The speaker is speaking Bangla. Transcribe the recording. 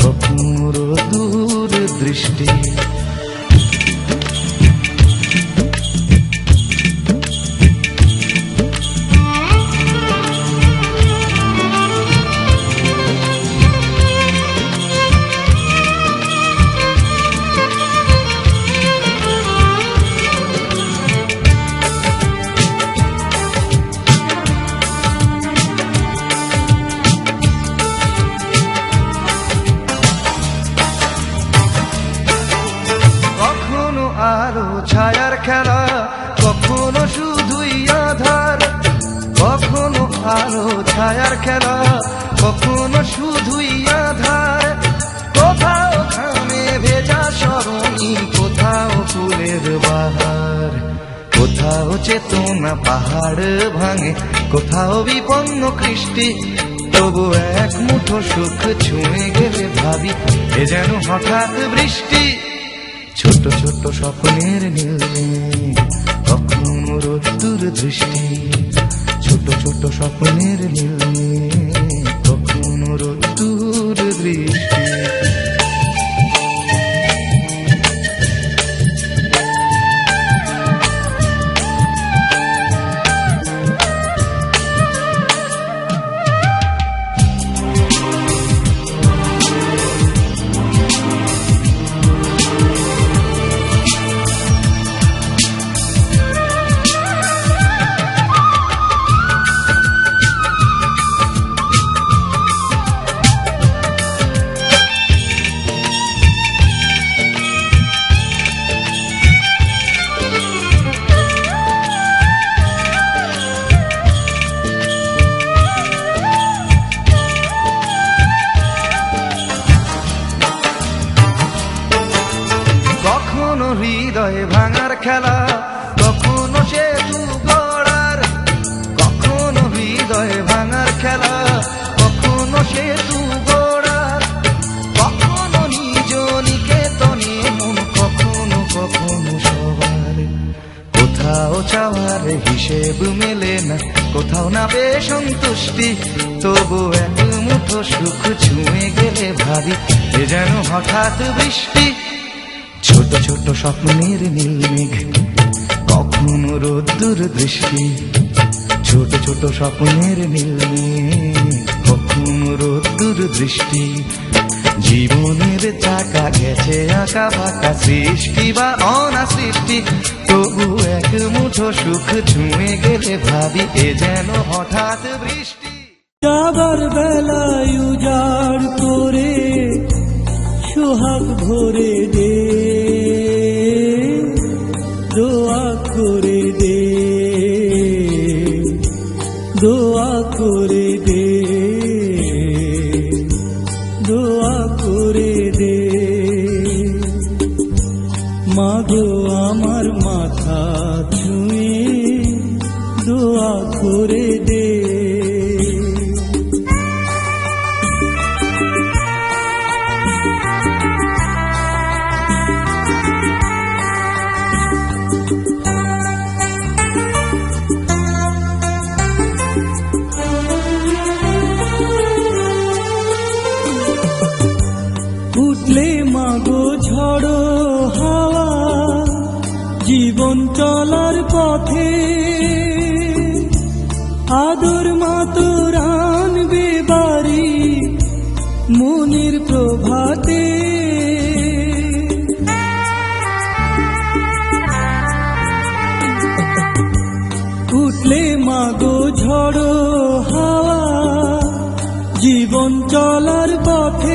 কখনো দূর দৃষ্টি। আলো ছায়ার খেলা, কখনো শুধুই আধার, কখনো আলো ছায়ার খেলা, কখনো শুধুই আধার। কোথাও ঘামে ভেজা সরণি, কোথাও ফুলের বাহার, কোথাও চেতনা পাহাড় ভাঙে, কোথাও বিপন্ন কৃষ্টি। তবু এক মুঠো সুখ ছুঁয়ে গেলে ভাবি এ যেন হঠাৎ বৃষ্টি। ছোট ছোট স্বপ্নের নীলে কখনো রোদ্দুর দৃষ্টি, ছোট ছোট স্বপ্নের নীলে কখনো রোদ্দুর দৃষ্টি। কখনো হৃদয় ভাঙার খেলা, কখনো সেতু গড়ার, কখনো হৃদয় ভাঙার খেলা, কখনো সেতু গড়ার, কখনো নিজ নিকেতনে মন, কখনো কখনো সবার। কোথাও চাওয়ার হিসেব মেলে না, কোথাও না পেয়ে সন্তুষ্টি। তবু এক মুঠো সুখ ছুঁয়ে গেলে ভাবি এ যেন হঠাৎ বৃষ্টি। ছোট ছোট স্বপ্নের নীল মেঘ, কখনো রোদ্দুর দৃষ্টি, ছোট ছোট স্বপ্নের নীল মেঘ, কখনো রোদ্দুর দৃষ্টি। জীবনের চাকা গেছে আঁকা বাঁকা, সৃষ্টি বা অনাসৃষ্টি। তবু এক মুঠো সুখ ছুঁয়ে গেলে ভাবি এ যেন হঠাৎ বৃষ্টি। যাবার বেলায় উজাড় করে সোহাগ ভরে দে, দোয়া করে দে, দোয়া করে দে, দোয়া করে দে। মাগো আমার মাথা ছুঁয়ে দোয়া করে দে। উঠলে মাগো ঝড়ো হাওয়া, জীবন চলার পথে আদর মাতর আনবে বাড়ি মনের প্রভাতে। উঠলে মাগো ঝড়ো হাওয়া, জীবন চলার পথে